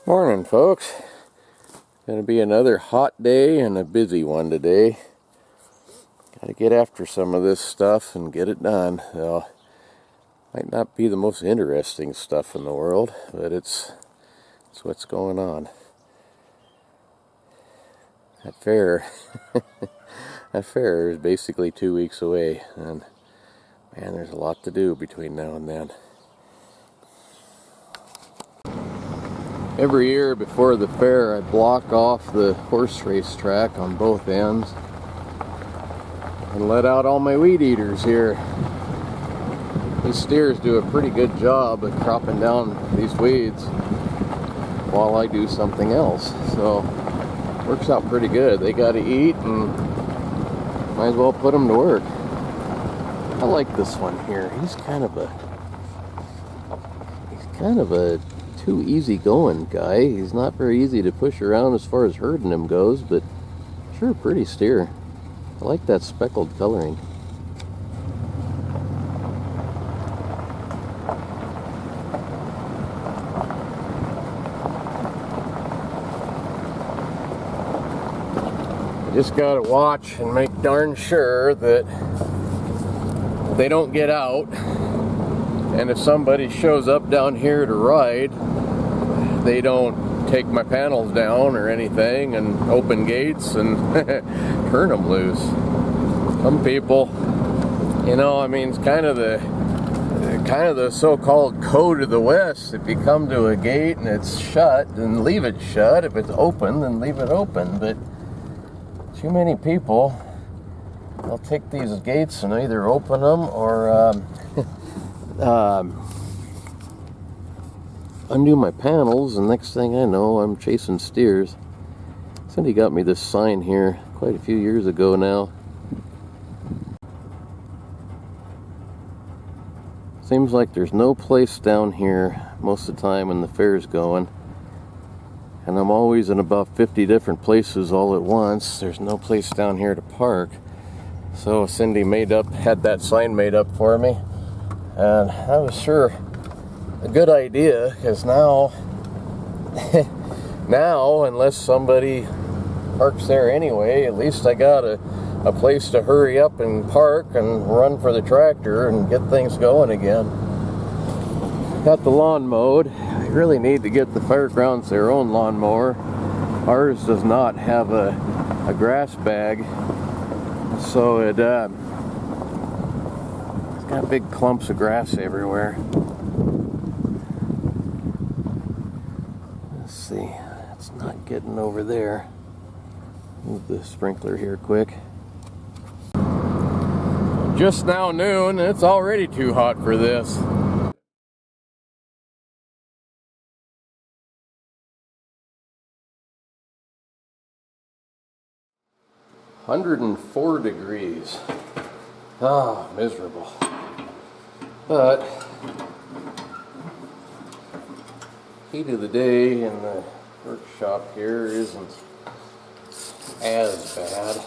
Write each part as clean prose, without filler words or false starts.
Morning, folks. Gonna be another hot day and a busy one today. Gotta get after some of this stuff and get it done. Might not be the most interesting stuff in the world, but it's what's going on. That fair, that fair is basically 2 weeks away, and man, there's a lot to do between now and then. Every year before the fair, I block off the horse race track on both ends and let out all my weed eaters here. These steers do a pretty good job of cropping down these weeds while I do something else. So, works out pretty good. They got to eat and might as well put them to work. I like this one here. He's kind of a too easygoing guy. He's not very easy to push around as far as herding him goes, but sure, pretty steer. I like that speckled coloring. I just gotta watch and make darn sure that they don't get out, and if somebody shows up down here to ride, they don't take my panels down or anything and open gates and turn them loose. Some people, you know, I mean, it's kind of the so-called code of the West. If you come to a gate and it's shut, then leave it shut. If it's open, then leave it open. But too many people, they'll take these gates and either open them or undo my panels, and next thing I know, I'm chasing steers. Somebody got me this sign here quite a few years ago now. Seems like there's no place down here most of the time when the fair's going, and I'm always in about 50 different places all at once. There's no place down here to park. So Cindy had that sign made up for me, and that was sure a good idea, because now unless somebody parks there anyway, at least I got a place to hurry up and park and run for the tractor and get things going again. Got the lawn mowed. I really need to get the fairgrounds their own lawnmower. Ours does not have a grass bag, so it's got big clumps of grass everywhere. See, it's not getting over there. Move the sprinkler here quick. Just now noon, it's already too hot for this. 104 degrees. Ah, miserable. But heat of the day in the workshop here isn't as bad.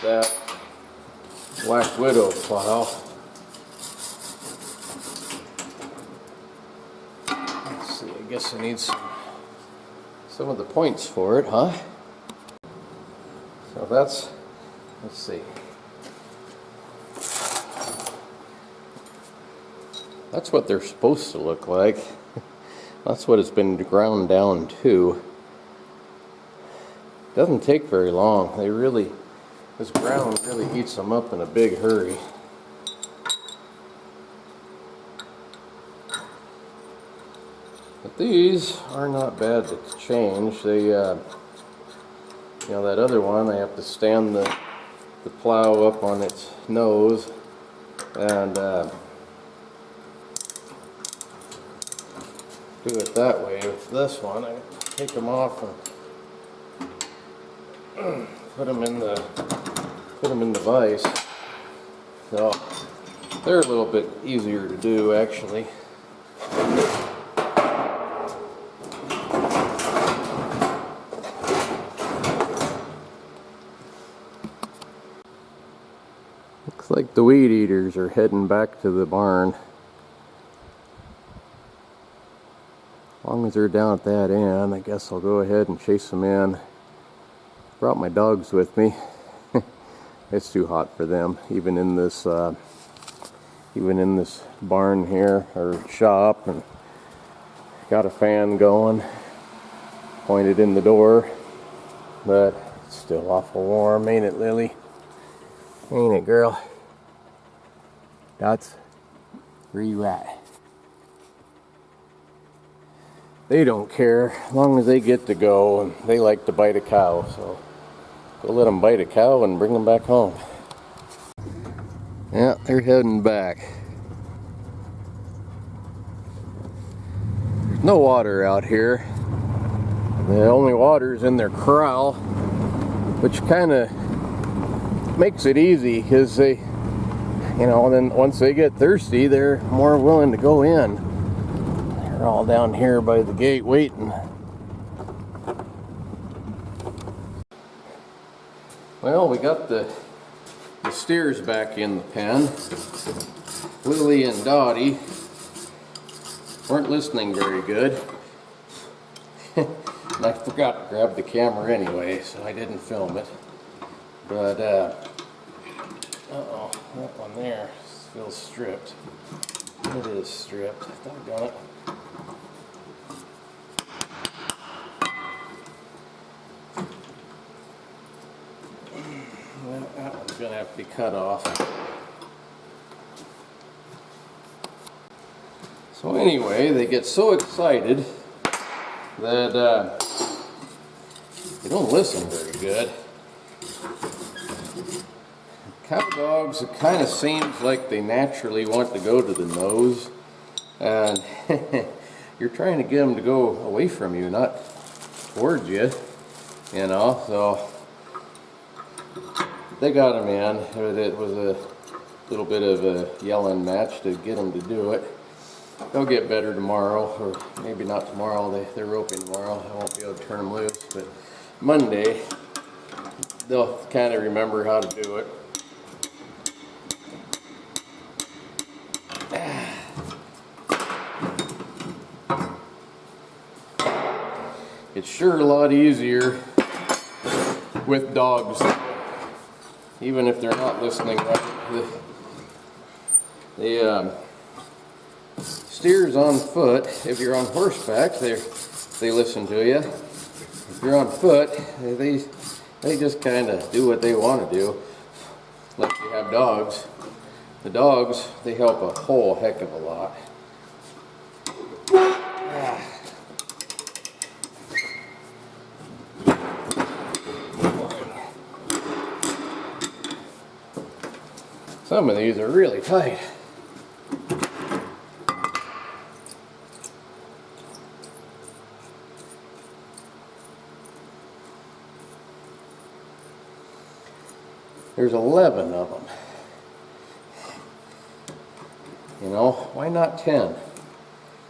That Black Widow plow. Let's see, I guess I need some of the points for it, huh? So let's see. That's what they're supposed to look like. That's what it's been ground down to. Doesn't take very long. This ground really eats them up in a big hurry. But these are not bad to change. They, you know, that other one, I have to stand the the plow up on its nose, and do it that way. With this one, I take them off and put them in the vise. So they're a little bit easier to do, actually. Looks like the weed eaters are heading back to the barn. As long as they're down at that end, I guess I'll go ahead and chase them in. Brought my dogs with me. It's too hot for them, even in this barn here, or shop, and got a fan going, pointed in the door, but it's still awful warm, ain't it, Lily? Ain't it, girl? That's where you at. They don't care, as long as they get to go, and they like to bite a cow, so go let them bite a cow and bring them back home. Yeah, they're heading back. There's no water out here. The only water's in their corral, which kind of makes it easy, because they, you know, then once they get thirsty, they're more willing to go in. They're all down here by the gate waiting. Well, we got the steers back in the pen. Lily and Dottie weren't listening very good. And I forgot to grab the camera anyway, so I didn't film it. But, uh-oh, that one there feels stripped. It is stripped. Doggone it. Well, that one's going to have to be cut off. So anyway, they get so excited that they don't listen very good. Cow dogs, it kind of seems like they naturally want to go to the nose, and you're trying to get them to go away from you, not towards you, you know, so they got them in. It was a little bit of a yelling match to get them to do it. They'll get better tomorrow, or maybe not tomorrow. They're roping tomorrow. I won't be able to turn them loose, but Monday they'll kind of remember how to do it. It's sure a lot easier with dogs, even if they're not listening right. The steers on foot, if you're on horseback, they listen to you. If you're on foot, they just kind of do what they want to do. Like you have dogs. The dogs, they help a whole heck of a lot. Some of these are really tight. There's 11 of them. You know, why not 10?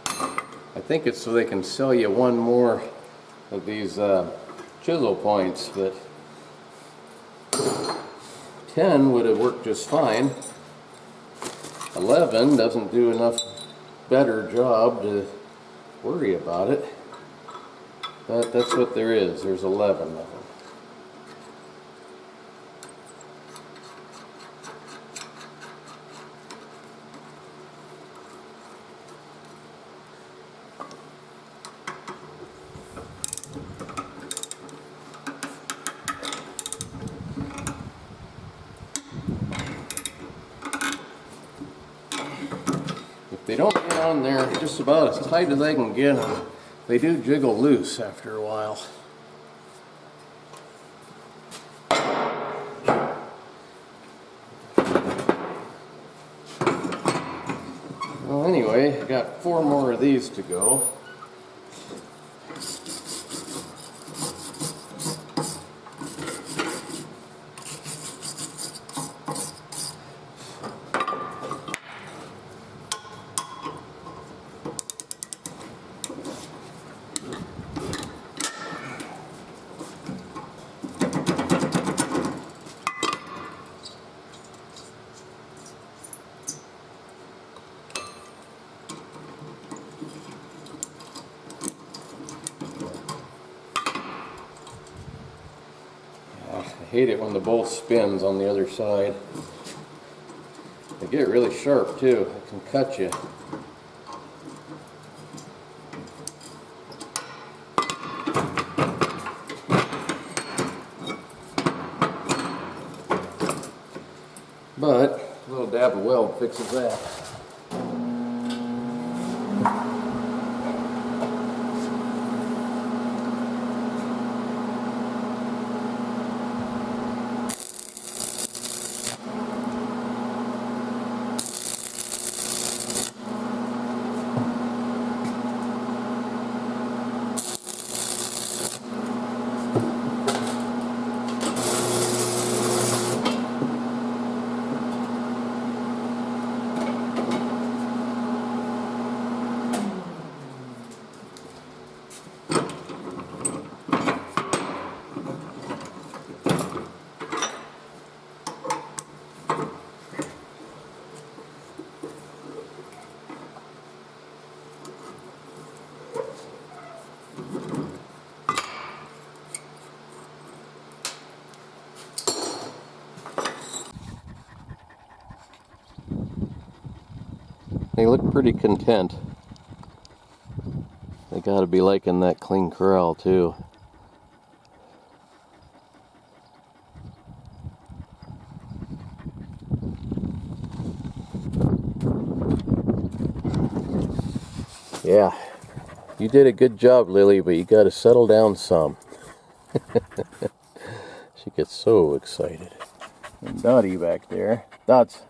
I think it's so they can sell you one more of these chisel points, but 10 would have worked just fine. 11 doesn't do enough better job to worry about it. But that's what there is. There's 11 of them. They don't get on there just about as tight as they can get them. They do jiggle loose after a while. Well, anyway, I got 4 more of these to go. I hate it when the bolt spins on the other side. They get really sharp too. It can cut you. But a little dab of weld fixes that. They look pretty content. They gotta be liking that clean corral too. Yeah, you did a good job, Lily, but you gotta settle down some. She gets so excited. And Dottie back there. Dots,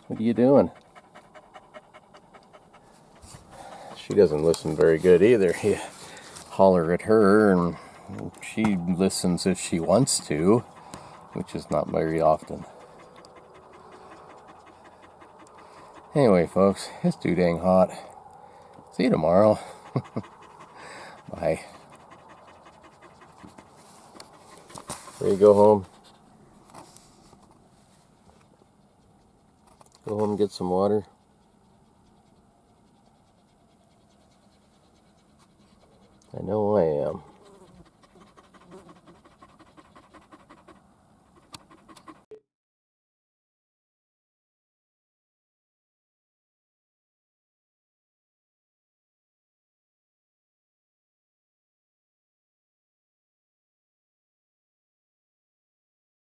what are you doing? She doesn't listen very good either. You holler at her and she listens if she wants to, which is not very often. Anyway, folks, it's too dang hot. See you tomorrow. Bye. Ready to go home? Go home and get some water. I know I am.